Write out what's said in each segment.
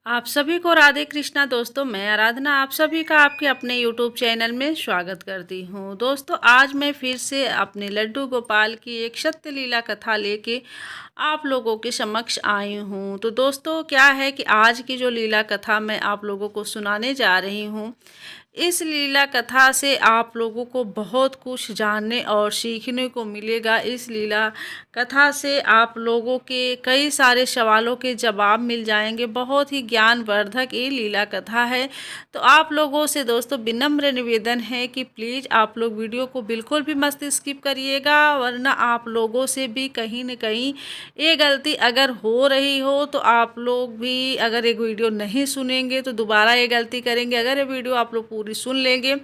आप सभी को राधे कृष्णा। दोस्तों, मैं आराधना आप सभी का आपके अपने यूट्यूब चैनल में स्वागत करती हूँ। दोस्तों, आज मैं फिर से अपने लड्डू गोपाल की एक सत्य लीला कथा लेके आप लोगों के समक्ष आई हूँ। तो दोस्तों, क्या है कि आज की जो लीला कथा मैं आप लोगों को सुनाने जा रही हूँ, इस लीला कथा से आप लोगों को बहुत कुछ जानने और सीखने को मिलेगा। इस लीला कथा से आप लोगों के कई सारे सवालों के जवाब मिल जाएंगे। बहुत ही ज्ञानवर्धक ये लीला कथा है। तो आप लोगों से दोस्तों विनम्र निवेदन है कि प्लीज़ आप लोग वीडियो को बिल्कुल भी मत स्किप करिएगा, वरना आप लोगों से भी कहीं न कहीं ये गलती अगर हो रही हो तो आप लोग भी अगर एक वीडियो नहीं सुनेंगे तो दोबारा ये गलती करेंगे। अगर ये वीडियो आप लोग पूरी सुन लेंगे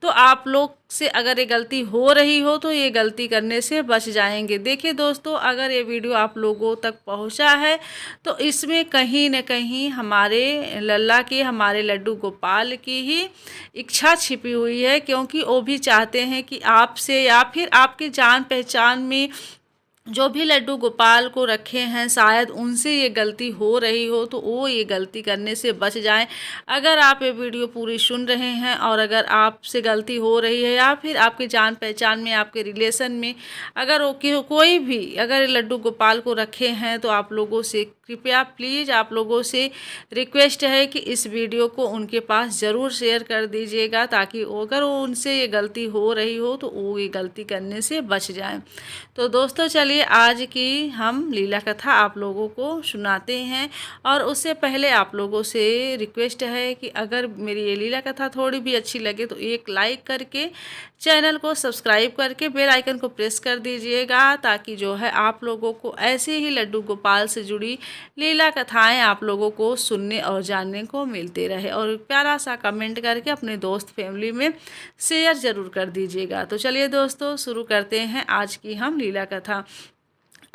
तो आप लोग से अगर ये गलती हो रही हो तो ये गलती करने से बच जाएंगे। देखिए दोस्तों, अगर ये वीडियो आप लोगों तक पहुंचा है तो इसमें कहीं न कहीं हमारे लल्ला की, हमारे लड्डू गोपाल की ही इच्छा छिपी हुई है, क्योंकि वो भी चाहते हैं कि आपसे या फिर आपके जान पहचान में जो भी लड्डू गोपाल को रखे हैं शायद उनसे ये गलती हो रही हो तो वो ये गलती करने से बच जाएं। अगर आप ये वीडियो पूरी सुन रहे हैं और अगर आपसे गलती हो रही है या फिर आपके जान पहचान में, आपके रिलेशन में अगर वो कोई भी अगर लड्डू गोपाल को रखे हैं तो आप लोगों से कृपया प्लीज़ आप लोगों से रिक्वेस्ट है कि इस वीडियो को उनके पास ज़रूर शेयर कर दीजिएगा, ताकि अगर वो उनसे ये गलती हो रही हो तो वो ये गलती करने से बच जाएं। तो दोस्तों, चलिए आज की हम लीला कथा आप लोगों को सुनाते हैं। और उससे पहले आप लोगों से रिक्वेस्ट है कि अगर मेरी ये लीला कथा थोड़ी भी अच्छी लगे तो एक लाइक करके चैनल को सब्सक्राइब करके बेल आइकन को प्रेस कर दीजिएगा, ताकि जो है आप लोगों को ऐसे ही लड्डू गोपाल से जुड़ी लीला कथाएं आप लोगों को सुनने और जानने को मिलते रहे। और प्यारा सा कमेंट करके अपने दोस्त फैमिली में शेयर ज़रूर कर दीजिएगा। तो चलिए दोस्तों, शुरू करते हैं आज की हम लीला कथा।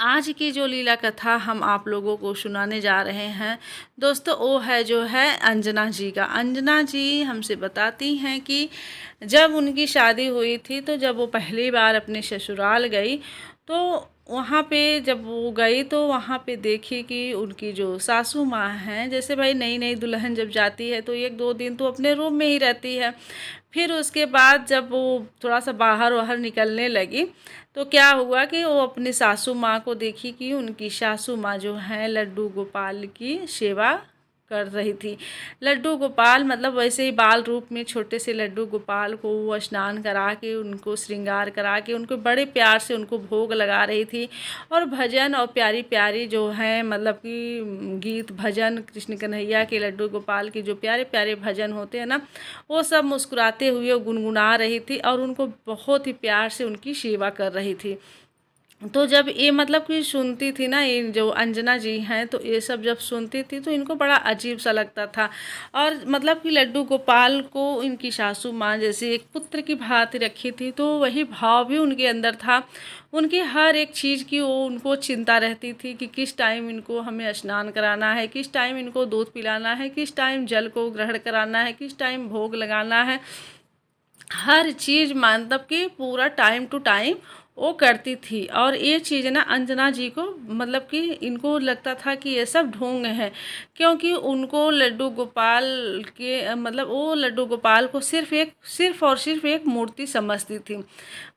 आज की जो लीला कथा हम आप लोगों को सुनाने जा रहे हैं दोस्तों, वो है जो है अंजना जी का। अंजना जी हमसे बताती हैं कि जब उनकी शादी हुई थी तो जब वो पहली बार अपने ससुराल गई तो वहाँ पे जब वो गई तो वहाँ पे देखी कि उनकी जो सासू माँ हैं, जैसे भाई नई नई दुल्हन जब जाती है तो एक दो दिन तो अपने रूम में ही रहती है। फिर उसके बाद जब वो थोड़ा सा बाहर वाहर निकलने लगी तो क्या हुआ कि वो अपनी सासू माँ को देखी कि उनकी सासू माँ जो है लड्डू गोपाल की सेवा कर रही थी। लड्डू गोपाल मतलब वैसे ही बाल रूप में छोटे से लड्डू गोपाल को वो स्नान करा के, उनको श्रृंगार करा के, उनको बड़े प्यार से उनको भोग लगा रही थी। और भजन और प्यारी प्यारी जो है मतलब कि गीत भजन कृष्ण कन्हैया के, लड्डू गोपाल के जो प्यारे प्यारे भजन होते हैं ना, वो सब मुस्कुराते हुए गुनगुना रही थी और उनको बहुत ही प्यार से उनकी सेवा कर रही थी। तो जब ये मतलब कि सुनती थी ना, ये जो अंजना जी हैं, तो ये सब जब सुनती थी तो इनको बड़ा अजीब सा लगता था। और मतलब कि लड्डू गोपाल को इनकी सासू माँ जैसे एक पुत्र की भांति रखी थी, तो वही भाव भी उनके अंदर था। उनकी हर एक चीज़ की वो उनको चिंता रहती थी कि किस टाइम इनको हमें स्नान कराना है, किस टाइम इनको दूध पिलाना है, किस टाइम जल को ग्रहण कराना है, किस टाइम भोग लगाना है। हर चीज़ मतलब कि पूरा टाइम टू टाइम वो करती थी। और ये चीज़ ना अंजना जी को मतलब कि इनको लगता था कि ये सब ढोंग है, क्योंकि उनको लड्डू गोपाल के मतलब वो लड्डू गोपाल को सिर्फ और सिर्फ एक मूर्ति समझती थी।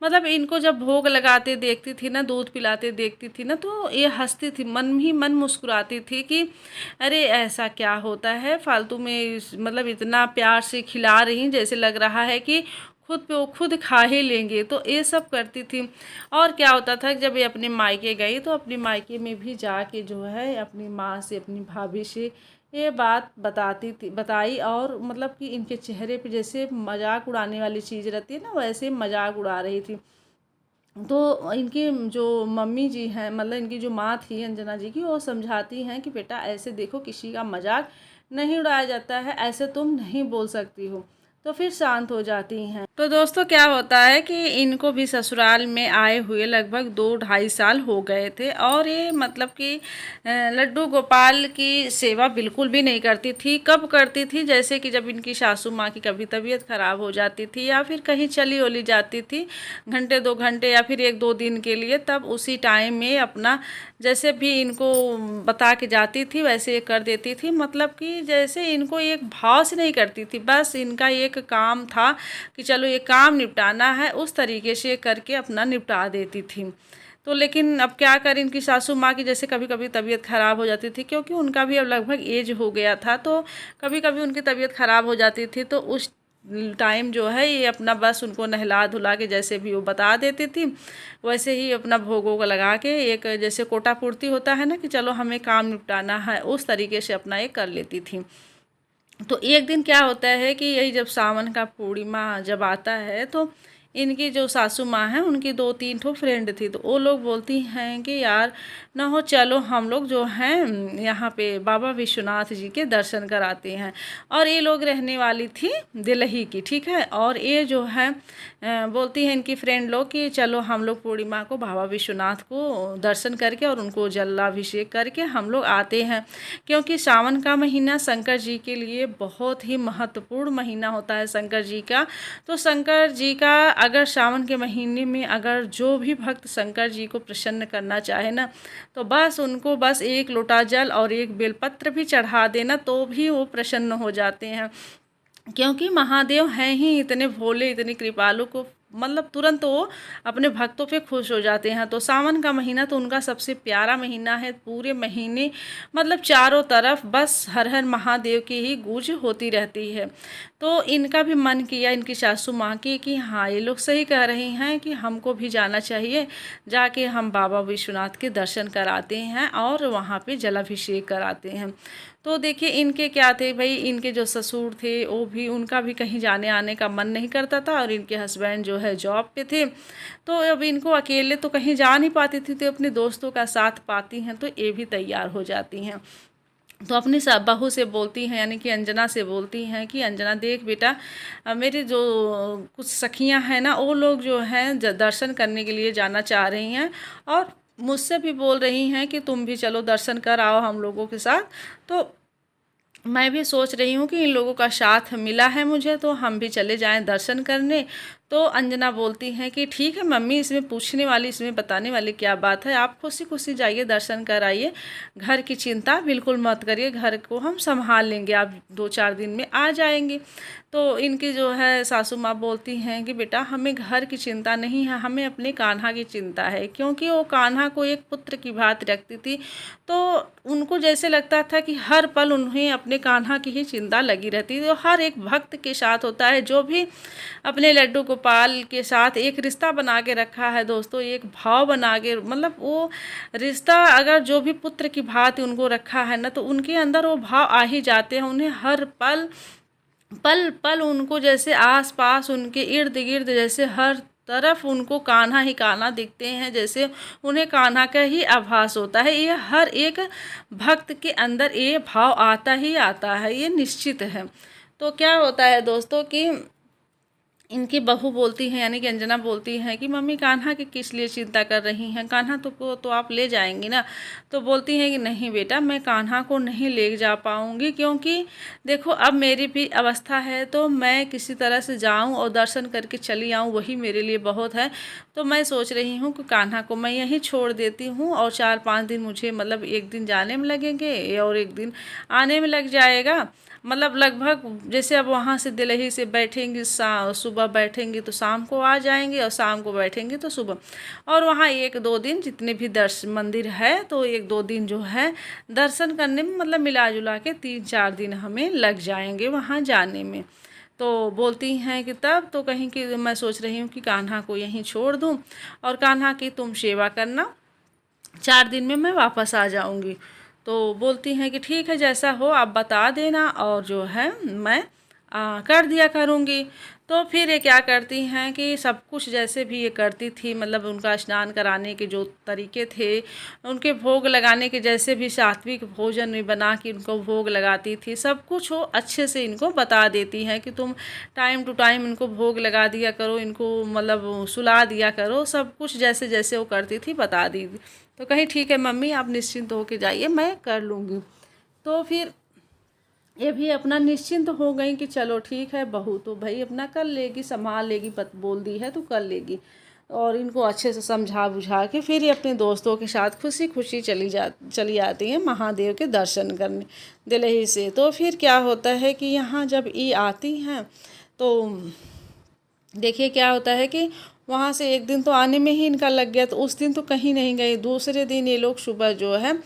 मतलब इनको जब भोग लगाते देखती थी ना, दूध पिलाते देखती थी ना, तो ये हंसती थी, मन ही मन मुस्कुराती थी कि अरे ऐसा क्या होता है फालतू में, मतलब इतना प्यार से खिला रही जैसे लग रहा है कि खुद पे वो खुद खा ही लेंगे। तो ये सब करती थी। और क्या होता था कि जब ये अपने मायके गई तो अपने मायके में भी जाके जो है अपनी माँ से, अपनी भाभी से ये बात बताई। और मतलब कि इनके चेहरे पे जैसे मजाक उड़ाने वाली चीज़ रहती है ना, वैसे मजाक उड़ा रही थी। तो इनकी जो मम्मी जी हैं, मतलब इनकी जो माँ थी अंजना जी की, वो समझाती हैं कि बेटा ऐसे देखो, किसी का मजाक नहीं उड़ाया जाता है, ऐसे तुम नहीं बोल सकती हो। तो फिर शांत हो जाती हैं। तो दोस्तों क्या होता है कि इनको भी ससुराल में आए हुए लगभग 2-2.5 साल हो गए थे, और ये मतलब कि लड्डू गोपाल की सेवा बिल्कुल भी नहीं करती थी। कब करती थी, जैसे कि जब इनकी सासू माँ की कभी तबीयत ख़राब हो जाती थी या फिर कहीं चली वली जाती थी घंटे 2 घंटे या फिर 1-2 दिन के लिए, तब उसी टाइम में अपना जैसे भी इनको बता के जाती थी वैसे ये कर देती थी। मतलब कि जैसे इनको एक भाव से नहीं करती थी, बस इनका एक काम था कि चलो ये काम निपटाना है, उस तरीके से करके अपना निपटा देती थी। तो लेकिन अब क्या करें, इनकी सासू माँ की जैसे कभी कभी तबीयत ख़राब हो जाती थी, क्योंकि उनका भी अब लगभग एज हो गया था, तो कभी कभी उनकी तबीयत ख़राब हो जाती थी। तो उस टाइम जो है ये अपना बस उनको नहला धुला के जैसे भी वो बता देती थी, वैसे ही अपना भोगों को लगा के एक जैसे कोटा पूर्ति होता है ना कि चलो हमें काम निपटाना है, उस तरीके से अपना ये कर लेती थी। तो एक दिन क्या होता है कि यही जब सावन का पूर्णिमा जब आता है, तो इनकी जो सासू माँ हैं उनकी 2-3 ठो फ्रेंड थी, तो वो लोग बोलती हैं कि यार ना हो चलो हम लोग जो हैं यहाँ पे बाबा विश्वनाथ जी के दर्शन कराते हैं। और ये लोग रहने वाली थी दिल्ली की, ठीक है। और ये जो है बोलती हैं इनकी फ्रेंड लोग कि चलो हम लोग पूर्णिमा को बाबा विश्वनाथ को दर्शन करके और उनको जलाभिषेक करके हम लोग आते हैं, क्योंकि सावन का महीना शंकर जी के लिए बहुत ही महत्वपूर्ण महीना होता है शंकर जी का। तो शंकर जी का अगर सावन के महीने में अगर जो भी भक्त शंकर जी को प्रसन्न करना चाहे ना, तो बस उनको बस एक लोटा जल और एक बेलपत्र भी चढ़ा देना तो भी वो प्रसन्न हो जाते हैं, क्योंकि महादेव हैं ही इतने भोले इतने कृपालु को मतलब तुरंत वो अपने भक्तों पे खुश हो जाते हैं। तो सावन का महीना तो उनका सबसे प्यारा महीना है। पूरे महीने मतलब चारों तरफ बस हर हर महादेव की ही गूंज होती रहती है। तो इनका भी मन किया इनकी सासू माँ की कि हाँ ये लोग सही कह रही हैं कि हमको भी जाना चाहिए, जाके हम बाबा विश्वनाथ के दर्शन कराते हैं और वहाँ पे जलाभिषेक कराते हैं। तो देखिए इनके क्या थे भाई, इनके जो ससुर थे वो भी उनका भी कहीं जाने आने का मन नहीं करता था, और इनके हस्बैंड जो है जॉब पे थे, तो अब इनको अकेले तो कहीं जा नहीं पाती थी, तो अपने दोस्तों का साथ पाती हैं तो ये भी तैयार हो जाती हैं। तो अपनी बहू से बोलती हैं यानी कि अंजना से बोलती हैं कि अंजना देख बेटा, मेरी जो कुछ सखियां हैं ना वो लोग जो हैं दर्शन करने के लिए जाना चाह रही हैं, और मुझसे भी बोल रही हैं कि तुम भी चलो दर्शन कर आओ हम लोगों के साथ। तो मैं भी सोच रही हूँ कि इन लोगों का साथ मिला है मुझे, तो हम भी चले जाएं दर्शन करने। तो अंजना बोलती हैं कि ठीक है मम्मी, इसमें पूछने वाली इसमें बताने वाली क्या बात है, आप खुशी खुशी जाइए दर्शन कर आइए, घर की चिंता बिल्कुल मत करिए, घर को हम संभाल लेंगे, आप 2-4 दिन में आ जाएंगे। तो इनकी जो है सासू माँ बोलती हैं कि बेटा हमें घर की चिंता नहीं है, हमें अपने कान्हा की चिंता है, क्योंकि वो कान्हा को एक पुत्र की भांति रखती थी। तो उनको जैसे लगता था कि हर पल उन्हें अपने कान्हा की ही चिंता लगी रहती थी। तो हर एक भक्त के साथ होता है, जो भी अपने लड्डू गोपाल के साथ एक रिश्ता बना के रखा है दोस्तों, एक भाव बना के, मतलब वो रिश्ता अगर जो भी पुत्र की भांति उनको रखा है ना, तो उनके अंदर वो भाव आ ही जाते हैं। उन्हें हर पल पल पल उनको जैसे आस पास उनके इर्द गिर्द जैसे हर तरफ उनको कान्हा ही कान्हा दिखते हैं, जैसे उन्हें कान्हा का ही आभास होता है। ये हर एक भक्त के अंदर ये भाव आता ही आता है, ये निश्चित है। तो क्या होता है दोस्तों कि इनकी बहू बोलती हैं यानी कि अंजना बोलती हैं कि मम्मी कान्हा की किस लिए चिंता कर रही हैं, कान्हा तो आप ले जाएंगी ना। तो बोलती हैं कि नहीं बेटा, मैं कान्हा को नहीं ले जा पाऊँगी, क्योंकि देखो अब मेरी भी अवस्था है, तो मैं किसी तरह से जाऊं और दर्शन करके चली आऊं वही मेरे लिए बहुत है। तो मैं सोच रही हूं कि कान्हा को मैं यहीं छोड़ देती हूं, और 4-5 दिन मुझे मतलब 1 दिन जाने में लगेंगे और 1 दिन आने में लग जाएगा। मतलब लगभग जैसे अब वहाँ से दिल्ली से बैठेंगी, सुबह बैठेंगी तो शाम को आ जाएंगे, और शाम को बैठेंगी तो सुबह, और वहाँ 1-2 दिन जितने भी दर्शन मंदिर है तो 1-2 दिन जो है दर्शन करने में मतलब मिला जुला के 3-4 दिन हमें लग जाएंगे वहाँ जाने में। तो बोलती हैं कि तब तो कहीं कि मैं सोच रही हूँ कि कान्हा को यहीं छोड़ दूँ, और कान्हा की तुम सेवा करना, 4 दिन में मैं वापस आ जाऊँगी। तो बोलती हैं कि ठीक है जैसा हो आप बता देना, और जो है मैं कर दिया करूँगी। तो फिर ये क्या करती हैं कि सब कुछ जैसे भी ये करती थी, मतलब उनका स्नान कराने के जो तरीके थे, उनके भोग लगाने के जैसे भी सात्विक भोजन भी बना के उनको भोग लगाती थी, सब कुछ वो अच्छे से इनको बता देती हैं कि तुम टाइम टू टाइम इनको भोग लगा दिया करो, इनको मतलब सुला दिया करो, सब कुछ जैसे जैसे वो करती थी बता दी। तो कहीं ठीक है मम्मी, आप निश्चिंत होके जाइए, मैं कर लूँगी। तो फिर ये भी अपना निश्चिंत हो गई कि चलो ठीक है, बहू तो भाई अपना कर लेगी, संभाल लेगी, बोल दी है तो कर लेगी। और इनको अच्छे से समझा बुझा के फिर ये अपने दोस्तों के साथ खुशी खुशी चली आती हैं महादेव के दर्शन करने दिल्ली से। तो फिर क्या होता है कि यहाँ जब ये आती हैं तो देखिए क्या होता है कि वहाँ से एक दिन तो आने में ही इनका लग गया, तो उस दिन तो कहीं नहीं गई। दूसरे दिन ये लोग सुबह जो है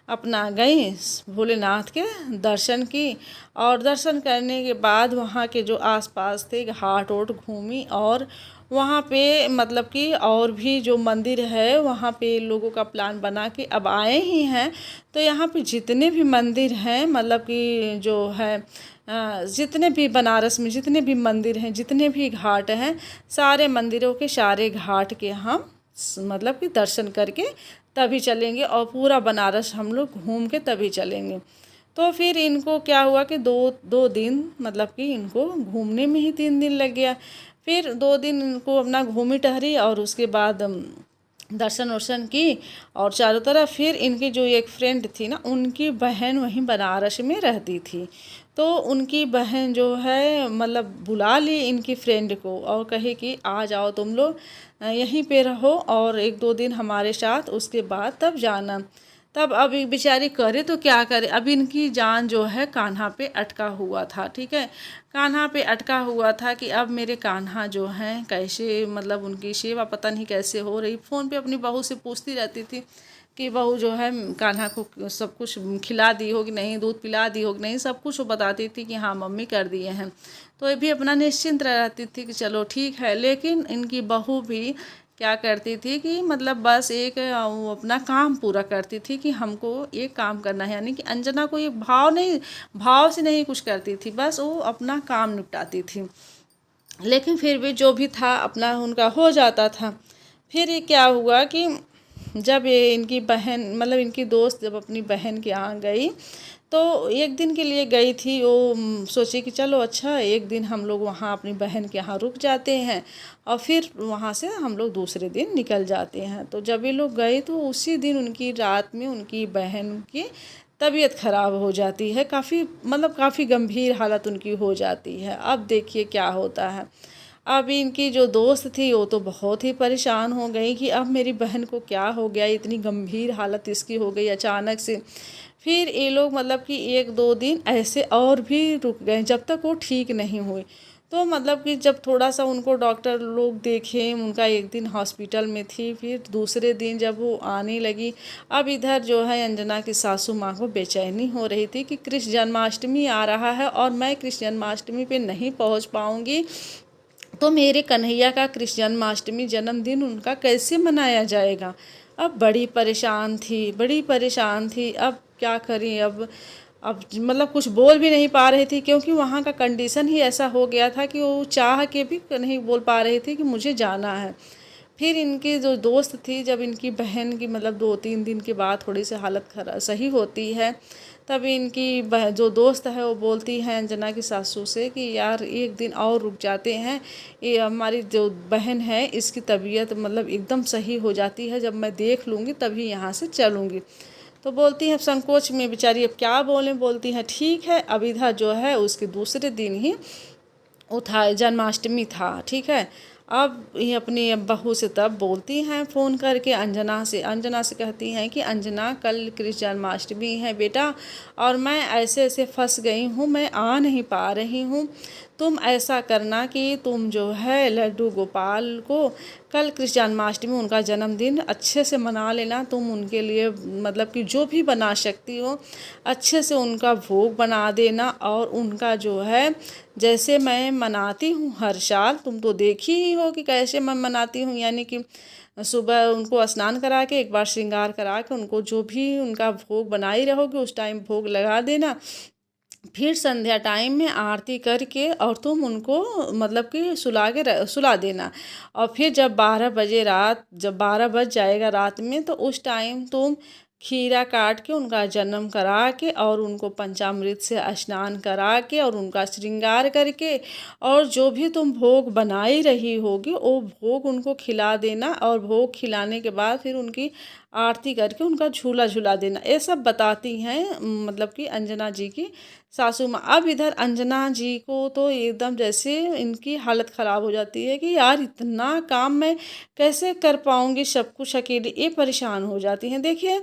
अपना गई भोलेनाथ के दर्शन की, और दर्शन करने के बाद वहाँ के जो आसपास थे घाट ओट घूमी, और वहाँ पे मतलब कि और भी जो मंदिर है वहाँ पे लोगों का प्लान बना के अब आए ही हैं। तो यहाँ पे जितने भी मंदिर हैं, मतलब कि जो है जितने भी बनारस में जितने भी मंदिर हैं, जितने भी घाट हैं, सारे मंदिरों के सारे घाट के हम मतलब कि दर्शन करके तभी चलेंगे, और पूरा बनारस हम लोग घूम के तभी चलेंगे। तो फिर इनको क्या हुआ कि दो दो दिन मतलब कि इनको घूमने में ही 3 दिन लग गया। फिर 2 दिन इनको अपना घूमी टहरी, और उसके बाद दर्शन वर्शन की, और चारों तरफ फिर इनकी जो एक फ्रेंड थी ना, उनकी बहन वहीं बनारस में रहती थी। तो उनकी बहन जो है मतलब बुला ली इनकी फ्रेंड को, और कहे कि आ जाओ तुम लोग यहीं पे रहो और 1-2 दिन हमारे साथ, उसके बाद तब जाना। तब अब ये बेचारी करे तो क्या करे, अब इनकी जान जो है कान्हा पे अटका हुआ था, ठीक है, कान्हा पे अटका हुआ था कि अब मेरे कान्हा जो हैं कैसे, मतलब उनकी सेवा पता नहीं कैसे हो रही। फ़ोन पे अपनी बहू से पूछती रहती थी कि बहू जो है कान्हा को सब कुछ खिला दी हो कि नहीं, दूध पिला दी हो कि नहीं, सब कुछ वो बताती थी कि हाँ मम्मी कर दिए हैं। तो ये भी अपना निश्चिंत रहती थी कि चलो ठीक है। लेकिन इनकी बहू भी क्या करती थी कि मतलब बस एक वो अपना काम पूरा करती थी कि हमको ये काम करना है, यानी कि अंजना को ये भाव से नहीं कुछ करती थी, बस वो अपना काम निपटाती थी। लेकिन फिर भी जो भी था अपना उनका हो जाता था। फिर ये क्या हुआ कि जब ये इनकी बहन मतलब इनकी दोस्त जब अपनी बहन के यहाँ गई, तो एक दिन के लिए गई थी वो, सोची कि चलो अच्छा एक दिन हम लोग वहाँ अपनी बहन के यहाँ रुक जाते हैं, और फिर वहाँ से हम लोग दूसरे दिन निकल जाते हैं। तो जब ये लोग गए तो उसी दिन उनकी रात में उनकी बहन की तबीयत ख़राब हो जाती है, काफ़ी गंभीर हालत उनकी हो जाती है। अब देखिए क्या होता है। अब इनकी जो दोस्त थी वो तो बहुत ही परेशान हो गई कि अब मेरी बहन को क्या हो गया, इतनी गंभीर हालत इसकी हो गई अचानक से। फिर ये लोग मतलब कि 1-2 दिन ऐसे और भी रुक गए जब तक वो ठीक नहीं हुई। तो मतलब कि जब थोड़ा सा उनको डॉक्टर लोग देखे, उनका एक दिन हॉस्पिटल में थी, फिर दूसरे दिन जब वो आने लगी, अब इधर जो है अंजना की सासू माँ को बेचैनी हो रही थी कि कृष्ण जन्माष्टमी आ रहा है और मैं कृष्ण जन्माष्टमी पे नहीं पहुँच पाऊँगी, तो मेरे कन्हैया का कृष्ण जन्माष्टमी जन्मदिन उनका कैसे मनाया जाएगा। अब बड़ी परेशान थी। अब क्या करें, अब मतलब कुछ बोल भी नहीं पा रही थी, क्योंकि वहाँ का कंडीशन ही ऐसा हो गया था कि वो चाह के भी नहीं बोल पा रही थी कि मुझे जाना है। फिर इनकी जो दोस्त थी, जब इनकी बहन की मतलब 2-3 दिन के बाद थोड़ी सी हालत खराब सही होती है, तब इनकी जो दोस्त है वो बोलती है अंजना की सासू से कि यार एक दिन और रुक जाते हैं, ये हमारी जो बहन है इसकी तबीयत मतलब एकदम सही हो जाती है, जब मैं देख लूँगी तभी यहाँ से चलूँगी। तो बोलती है संकोच में बेचारी अब क्या बोलें, बोलती है ठीक है। अब इधर जो है उसके दूसरे दिन ही जन्माष्टमी था, ठीक है। अब ये अपनी बहू से तब बोलती हैं फ़ोन करके अंजना से कहती हैं कि अंजना कल कृष्ण जन्माष्टमी है बेटा, और मैं ऐसे ऐसे फंस गई हूँ, मैं आ नहीं पा रही हूँ। तुम ऐसा करना कि तुम जो है लड्डू गोपाल को कल कृष्ण जन्माष्टमी उनका जन्मदिन अच्छे से मना लेना। तुम उनके लिए मतलब कि जो भी बना सकती हो अच्छे से उनका भोग बना देना, और उनका जो है जैसे मैं मनाती हूँ हर साल, तुम तो देखी ही हो कि कैसे मैं मनाती हूँ, यानी कि सुबह उनको स्नान करा के एक बार श्रृंगार करा के उनको जो भी उनका भोग बनाई रहोगे उस टाइम भोग लगा देना। फिर संध्या टाइम में आरती करके और तुम उनको मतलब कि सुला देना। और फिर जब 12 बज जाएगा रात में, तो उस टाइम तुम खीरा काट के उनका जन्म करा के और उनको पंचामृत से स्नान करा के और उनका श्रृंगार करके और जो भी तुम भोग बनाई रही होगी वो भोग उनको खिला देना। और भोग खिलाने के बाद फिर उनकी आरती करके उनका झूला झुला देना। ये सब बताती हैं मतलब कि अंजना जी की सासू माँ। अब इधर अंजना जी को तो एकदम जैसे इनकी हालत ख़राब हो जाती है कि यार इतना काम मैं कैसे कर पाऊँगी सब कुछ अकेले, ये परेशान हो जाती हैं। देखिए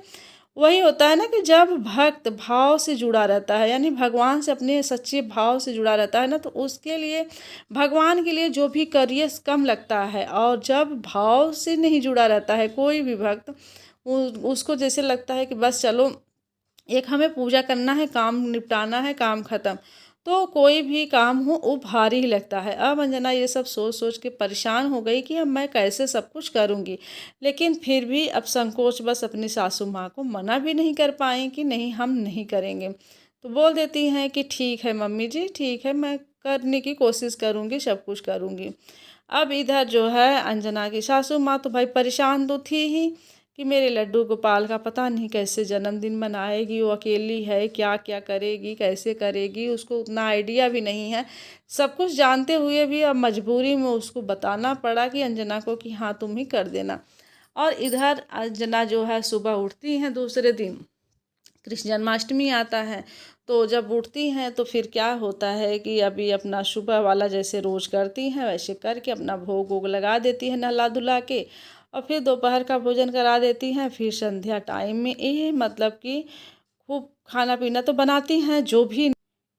वही होता है ना कि जब भक्त भाव से जुड़ा रहता है, यानी भगवान से अपने सच्चे भाव से जुड़ा रहता है ना, तो उसके लिए भगवान के लिए जो भी करिए कम लगता है। और जब भाव से नहीं जुड़ा रहता है कोई भी भक्त, उसको जैसे लगता है कि बस चलो एक हमें पूजा करना है, काम निपटाना है, काम ख़त्म, तो कोई भी काम हो वो भारी ही लगता है। अब अंजना ये सब सोच सोच के परेशान हो गई कि अब मैं कैसे सब कुछ करूँगी। लेकिन फिर भी अब संकोच बस अपनी सासू माँ को मना भी नहीं कर पाई कि नहीं हम नहीं करेंगे। तो बोल देती हैं कि ठीक है मम्मी जी, ठीक है, मैं करने की कोशिश करूँगी, सब कुछ करूँगी। अब इधर जो है अंजना की सासू माँ तो भाई परेशान तो थी ही कि मेरे लड्डू गोपाल का पता नहीं कैसे जन्मदिन मनाएगी, वो अकेली है, क्या क्या करेगी, कैसे करेगी, उसको उतना आइडिया भी नहीं है। सब कुछ जानते हुए भी अब मजबूरी में उसको बताना पड़ा कि अंजना को कि हाँ तुम ही कर देना। और इधर अंजना जो है सुबह उठती हैं दूसरे दिन, कृष्ण जन्माष्टमी आता है, तो जब उठती हैं तो फिर क्या होता है कि अभी अपना सुबह वाला जैसे रोज़ करती हैं वैसे करके अपना भोग वोग लगा देती हैं नहला धुला के। और फिर दोपहर का भोजन करा देती हैं। फिर संध्या टाइम में ये मतलब कि खूब खाना पीना तो बनाती हैं, जो भी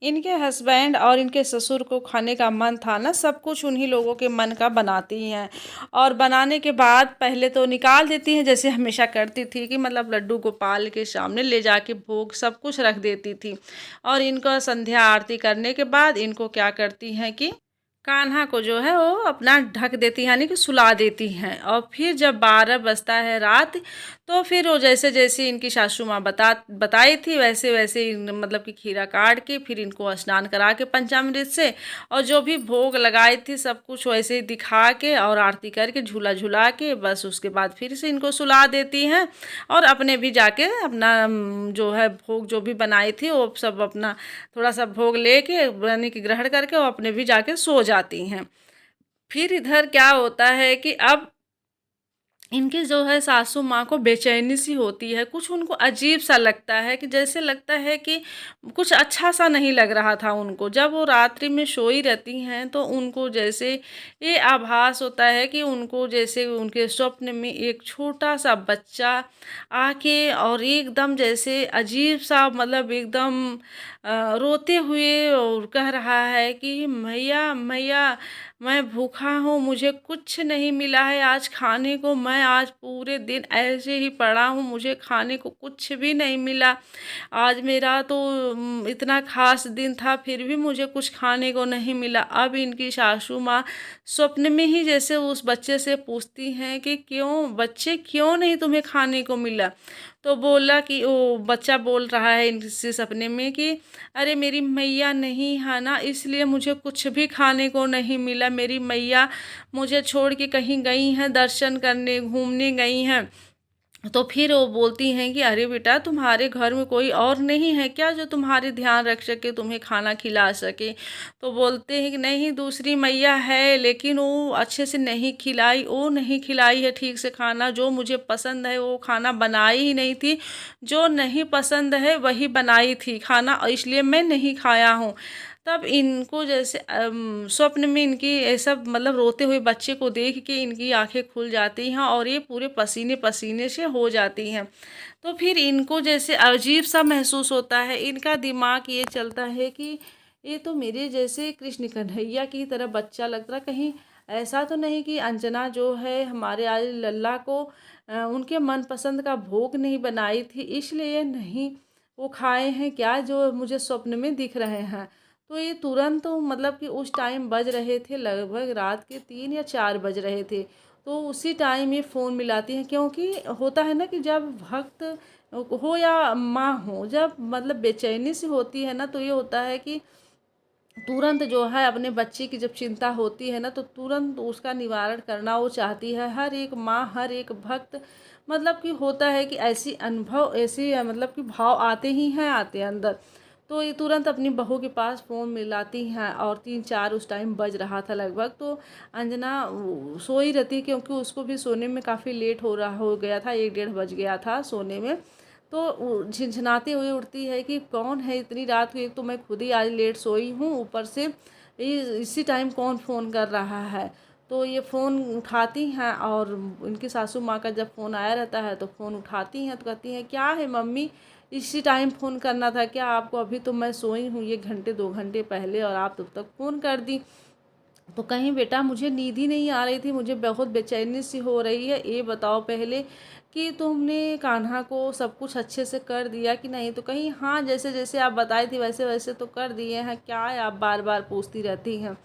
इनके हस्बैंड और इनके ससुर को खाने का मन था ना, सब कुछ उन्हीं लोगों के मन का बनाती हैं। और बनाने के बाद पहले तो निकाल देती हैं जैसे हमेशा करती थी कि मतलब लड्डू गोपाल के सामने ले जाके भोग सब कुछ रख देती थी। और इनका संध्या आरती करने के बाद इनको क्या करती हैं कि कान्हा को जो है वो अपना ढक देती हैं, यानी कि सुला देती हैं। और फिर जब 12 बजता है रात, तो फिर वो जैसे जैसे इनकी सासू माँ बताई थी वैसे वैसे मतलब कि खीरा काट के फिर इनको स्नान करा के पंचामृत से और जो भी भोग लगाई थी सब कुछ वैसे ही दिखा के और आरती करके झूला झुला के बस उसके बाद फिर से इनको सुला देती हैं। और अपने भी जाके अपना जो है भोग जो भी बनाई थी वो सब अपना थोड़ा सा भोग लेके यानी कि ग्रहण करके वो अपने भी जाके सो जाती हैं। फिर इधर क्या होता है कि अब इनकी जो है सासू माँ को बेचैनी सी होती है, कुछ उनको अजीब सा लगता है कि जैसे लगता है कि कुछ अच्छा सा नहीं लग रहा था उनको। जब वो रात्रि में सोई रहती हैं तो उनको जैसे ये आभास होता है कि उनको जैसे उनके स्वप्न में एक छोटा सा बच्चा आके और एकदम जैसे अजीब सा मतलब एकदम रोते हुए और कह रहा है कि मैया मैया मैं भूखा हूँ, मुझे कुछ नहीं मिला है आज खाने को, मैं आज पूरे दिन ऐसे ही पड़ा हूँ, मुझे खाने को कुछ भी नहीं मिला। आज मेरा तो इतना खास दिन था फिर भी मुझे कुछ खाने को नहीं मिला। अब इनकी सासू माँ स्वप्न में ही जैसे उस बच्चे से पूछती हैं कि क्यों बच्चे, क्यों नहीं तुम्हें खाने को मिला। तो बोला कि वो बच्चा बोल रहा है इनसे सपने में कि अरे मेरी मैया नहीं है ना, इसलिए मुझे कुछ भी खाने को नहीं मिला। मेरी मैया मुझे छोड़ के कहीं गई हैं, दर्शन करने घूमने गई हैं। तो फिर वो बोलती हैं कि अरे बेटा तुम्हारे घर में कोई और नहीं है क्या जो तुम्हारे ध्यान रख सके, तुम्हें खाना खिला सके। तो बोलते हैं कि नहीं दूसरी मैया है, लेकिन वो अच्छे से नहीं खिलाई, वो नहीं खिलाई है ठीक से खाना, जो मुझे पसंद है वो खाना बनाई ही नहीं थी, जो नहीं पसंद है वही बनाई थी खाना, और इसलिए मैं नहीं खाया हूँ। तब इनको जैसे स्वप्न में इनकी ऐसा मतलब रोते हुए बच्चे को देख के इनकी आंखें खुल जाती हैं और ये पूरे पसीने पसीने से हो जाती हैं। तो फिर इनको जैसे अजीब सा महसूस होता है, इनका दिमाग ये चलता है कि ये तो मेरे जैसे कृष्ण कन्हैया की तरह बच्चा लग रहा, कहीं ऐसा तो नहीं कि अंजना जो है हमारे आज लल्ला को उनके मनपसंद का भोग नहीं बनाई थी इसलिए नहीं वो खाए हैं क्या जो मुझे स्वप्न में दिख रहे हैं। तो ये तुरंत तो मतलब कि उस टाइम बज रहे थे लगभग रात के 3 या 4 बज रहे थे। तो उसी टाइम ये फ़ोन मिलाती हैं, क्योंकि होता है ना कि जब भक्त हो या माँ हो, जब मतलब बेचैनी सी होती है ना, तो ये होता है कि तुरंत जो है अपने बच्चे की जब चिंता होती है ना, तो तुरंत उसका निवारण करना वो चाहती है। हर एक माँ, हर एक भक्त, मतलब कि होता है कि ऐसी अनुभव, ऐसी मतलब कि भाव आते ही हैं, आते हैं अंदर। तो ये तुरंत अपनी बहू के पास फ़ोन मिलाती हैं, और 3-4 उस टाइम बज रहा था लगभग। तो अंजना सो ही रहती, क्योंकि उसको भी सोने में काफ़ी लेट हो गया था, 1-1:30 बज गया था सोने में। तो झिनझिनाते हुए उठती है कि कौन है इतनी रात को, एक तो मैं खुद ही आज लेट सोई हूँ, ऊपर से इसी टाइम कौन फ़ोन कर रहा है। तो ये फ़ोन उठाती हैं, और इनकी सासू माँ का जब फ़ोन आया रहता है तो फ़ोन उठाती हैं, तो कहती हैं क्या है मम्मी, इसी टाइम फ़ोन करना था क्या आपको? अभी तो मैं सोई हूँ, ये घंटे 2 घंटे पहले, और आप तब तक फ़ोन कर दी। तो कहीं बेटा मुझे नींद ही नहीं आ रही थी, मुझे बहुत बेचैनी सी हो रही है, ये बताओ पहले कि तुमने कान्हा को सब कुछ अच्छे से कर दिया कि नहीं? तो कहीं हाँ, जैसे जैसे आप बताई थी वैसे वैसे तो कर दिए हैं, क्या है आप बार बार पूछती रहती हैं।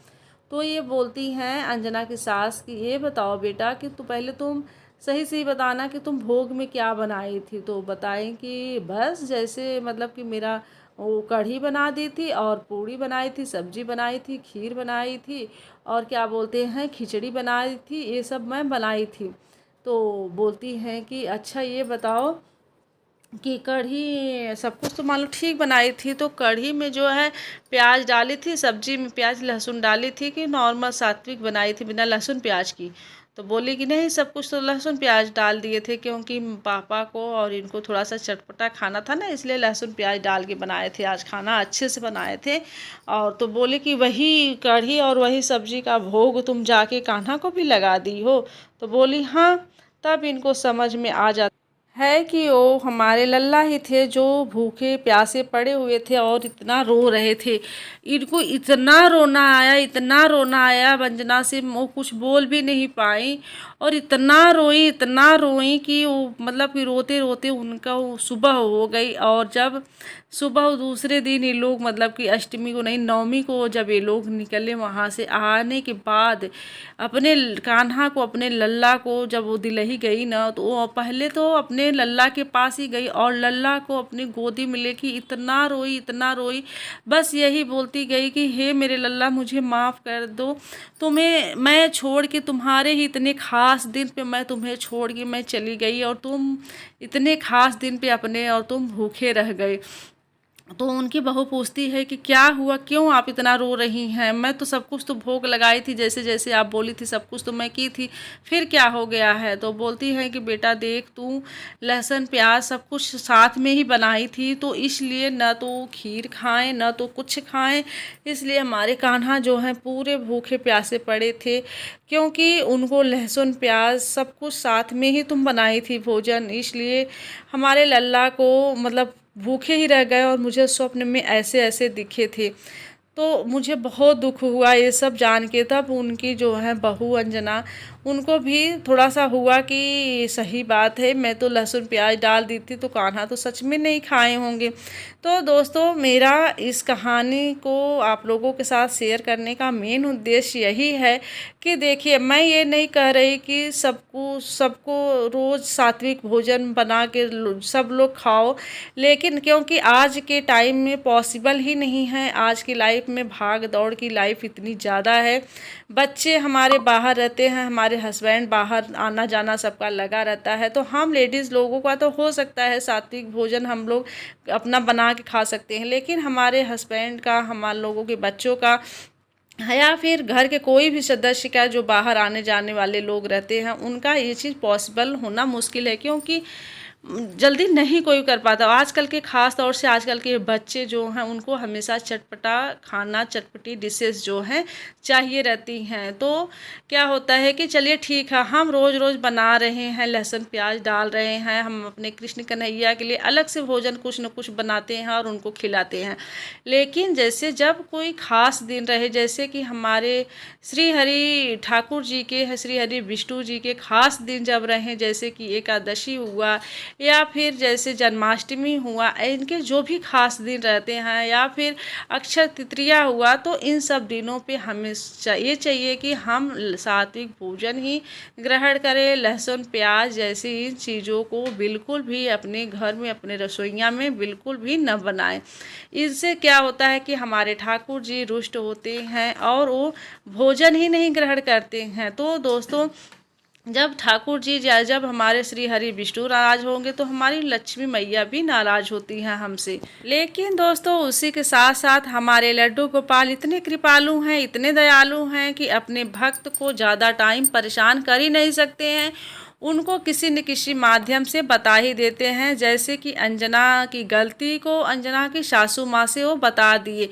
तो ये बोलती हैं अंजना की सास कि ये बताओ बेटा कि पहले तुम सही सही बताना कि तुम भोग में क्या बनाई थी। तो बताएं कि बस जैसे मतलब कि मेरा वो कढ़ी बना दी थी, और पूड़ी बनाई थी, सब्जी बनाई थी, खीर बनाई थी, और क्या बोलते हैं खिचड़ी बनाई थी, ये सब मैं बनाई थी। तो बोलती हैं कि अच्छा ये बताओ कि कढ़ी सब कुछ तो मान लो ठीक बनाई थी, तो कढ़ी में जो है प्याज डाली थी, सब्जी में प्याज लहसुन डाली थी, कि नॉर्मल सात्विक बनाई थी बिना लहसुन प्याज की? तो बोली कि नहीं, सब कुछ तो लहसुन प्याज डाल दिए थे, क्योंकि पापा को और इनको थोड़ा सा चटपटा खाना था ना, इसलिए लहसुन प्याज डाल के बनाए थे, आज खाना अच्छे से बनाए थे। और तो बोले कि वही कढ़ी और वही सब्जी का भोग तुम जाके कान्हा को भी लगा दी हो? तो बोली हाँ। तब इनको समझ में आ जाता है कि वो हमारे लल्ला ही थे जो भूखे प्यासे पड़े हुए थे और इतना रो रहे थे। इनको इतना रोना आया, इतना रोना आया, वंजना से वो कुछ बोल भी नहीं पाई, और इतना रोई कि वो मतलब कि रोते रोते उनका वो सुबह हो गई। और जब सुबह दूसरे दिन ये लोग मतलब कि अष्टमी को नहीं, नवमी को जब ये लोग निकले वहाँ से, आने के बाद अपने कान्हा को, अपने लल्ला को जब वो दिल्ली गई ना, तो वो पहले तो अपने लल्ला के पास ही गई, और लल्ला को अपनी गोदी में लेके इतना रोई, इतना रोई, बस यही बोलती गई कि हे मेरे लल्ला मुझे माफ़ कर दो, तुम्हें मैं छोड़ के, तुम्हारे ही इतने ख़ास दिन पे मैं तुम्हें छोड़ के मैं चली गई, और तुम इतने ख़ास दिन पे अपने, और तुम भूखे रह गए। तो उनकी बहू पूछती है कि क्या हुआ, क्यों आप इतना रो रही हैं? मैं तो सब कुछ तो भोग लगाई थी, जैसे जैसे आप बोली थी सब कुछ तो मैं की थी, फिर क्या हो गया है? तो बोलती है कि बेटा देख, तू लहसुन प्याज सब कुछ साथ में ही बनाई थी, तो इसलिए न तो खीर खाएं न तो कुछ खाएं, इसलिए हमारे कान्हा जो हैं पूरे भूखे प्यासे पड़े थे, क्योंकि उनको लहसुन प्याज सब कुछ साथ में ही तुम बनाई थी भोजन, इसलिए हमारे लल्ला को मतलब भूखे ही रह गए, और मुझे स्वप्न में ऐसे ऐसे दिखे थे। तो मुझे बहुत दुख हुआ ये सब जान के। तब उनकी जो है बहू अंजना, उनको भी थोड़ा सा हुआ कि सही बात है, मैं तो लहसुन प्याज डाल दी थी, तो कान्हा तो सच में नहीं खाए होंगे। तो दोस्तों, मेरा इस कहानी को आप लोगों के साथ शेयर करने का मेन उद्देश्य यही है कि देखिए, मैं ये नहीं कह रही कि सबको सबको रोज़ सात्विक भोजन बना के सब लोग खाओ, लेकिन क्योंकि आज के टाइम में पॉसिबल ही नहीं है, आज की लाइफ में भाग दौड़ की लाइफ इतनी ज़्यादा है, बच्चे हमारे बाहर रहते हैं, हमारे हस्बैंड बाहर आना जाना सबका लगा रहता है, तो हम लेडीज़ लोगों का तो हो सकता है सात्विक भोजन हम लोग अपना बना के खा सकते हैं, लेकिन हमारे हस्बैंड का, हमारे लोगों के बच्चों का, या फिर घर के कोई भी सदस्य का जो बाहर आने जाने वाले लोग रहते हैं, उनका ये चीज़ पॉसिबल होना मुश्किल है, क्योंकि जल्दी नहीं कोई कर पाता। आजकल के ख़ास तौर से आजकल के बच्चे जो हैं, उनको हमेशा चटपटा खाना, चटपटी डिशेस जो हैं चाहिए रहती हैं। तो क्या होता है कि चलिए ठीक है, हम रोज़ रोज़ बना रहे हैं, लहसुन प्याज डाल रहे हैं, हम अपने कृष्ण कन्हैया के लिए अलग से भोजन कुछ न कुछ बनाते हैं और उनको खिलाते हैं। लेकिन जैसे जब कोई ख़ास दिन रहे, जैसे कि हमारे श्री हरि ठाकुर जी के, श्री हरि विष्णु जी के ख़ास दिन जब रहें, जैसे कि एकादशी हुआ, या फिर जैसे जन्माष्टमी हुआ, इनके जो भी खास दिन रहते हैं, या फिर अक्षय तृतीया हुआ, तो इन सब दिनों पे हमें ये चाहिए कि हम सात्विक भोजन ही ग्रहण करें। लहसुन प्याज जैसी इन चीज़ों को बिल्कुल भी अपने घर में, अपने रसोइयाँ में बिल्कुल भी न बनाएं। इससे क्या होता है कि हमारे ठाकुर जी रुष्ट होते हैं और वो भोजन ही नहीं ग्रहण करते हैं। तो दोस्तों, जब ठाकुर जी जब हमारे श्री हरि विष्णु नाराज होंगे तो हमारी लक्ष्मी मैया भी नाराज होती हैं हमसे। लेकिन दोस्तों, उसी के साथ साथ हमारे लड्डू गोपाल इतने कृपालु हैं, इतने दयालु हैं कि अपने भक्त को ज़्यादा टाइम परेशान कर ही नहीं सकते हैं। उनको किसी न किसी माध्यम से बता ही देते हैं। जैसे कि अंजना की गलती को अंजना की सासू माँ से वो बता दिए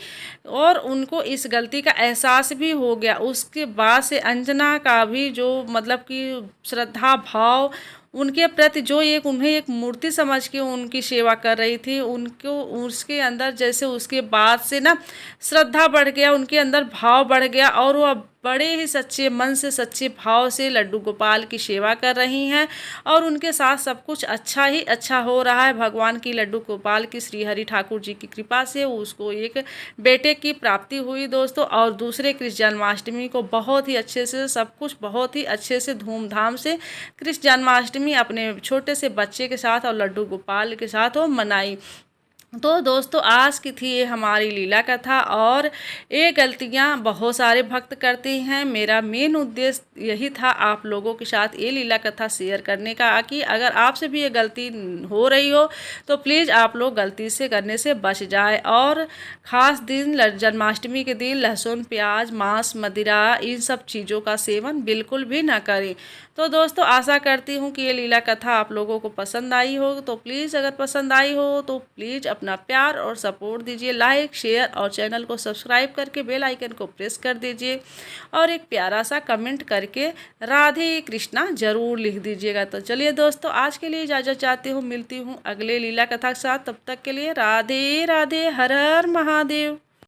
और उनको इस गलती का एहसास भी हो गया। उसके बाद से अंजना का भी जो मतलब कि श्रद्धा भाव उनके प्रति, जो एक उन्हें एक मूर्ति समझ के उनकी सेवा कर रही थी, उनको उसके अंदर जैसे उसके बाद से ना श्रद्धा बढ़ गया, उनके अंदर भाव बढ़ गया और वो अब बड़े ही सच्चे मन से, सच्चे भाव से लड्डू गोपाल की सेवा कर रही हैं और उनके साथ सब कुछ अच्छा ही अच्छा हो रहा है। भगवान की लड्डू गोपाल की श्री हरि ठाकुर जी की कृपा से उसको एक बेटे की प्राप्ति हुई दोस्तों। और दूसरे कृष्ण जन्माष्टमी को बहुत ही अच्छे से, सब कुछ बहुत ही अच्छे से धूमधाम से कृष्ण जन्माष्टमी अपने छोटे से बच्चे के साथ और लड्डू गोपाल के साथ वो मनाई। तो दोस्तों, आज की थी ये हमारी लीला कथा और ये गलतियाँ बहुत सारे भक्त करते हैं। मेरा मेन उद्देश्य यही था आप लोगों के साथ ये लीला कथा शेयर करने का कि अगर आपसे भी ये गलती हो रही हो तो प्लीज़ आप लोग गलती से करने से बच जाए। और ख़ास दिन जन्माष्टमी के दिन लहसुन प्याज मांस मदिरा इन सब चीज़ों का सेवन बिल्कुल भी ना करें। तो दोस्तों, आशा करती हूँ कि ये लीला कथा आप लोगों को पसंद आई हो। तो प्लीज़, अगर पसंद आई हो तो प्लीज़ अपना प्यार और सपोर्ट दीजिए, लाइक शेयर और चैनल को सब्सक्राइब करके बेल आइकन को प्रेस कर दीजिए और एक प्यारा सा कमेंट करके राधे कृष्णा ज़रूर लिख दीजिएगा। तो चलिए दोस्तों, आज के लिए इजाज़त चाहती हूँ, मिलती हूँ अगले लीला कथा के साथ। तब तक के लिए राधे राधे, हर हर महादेव।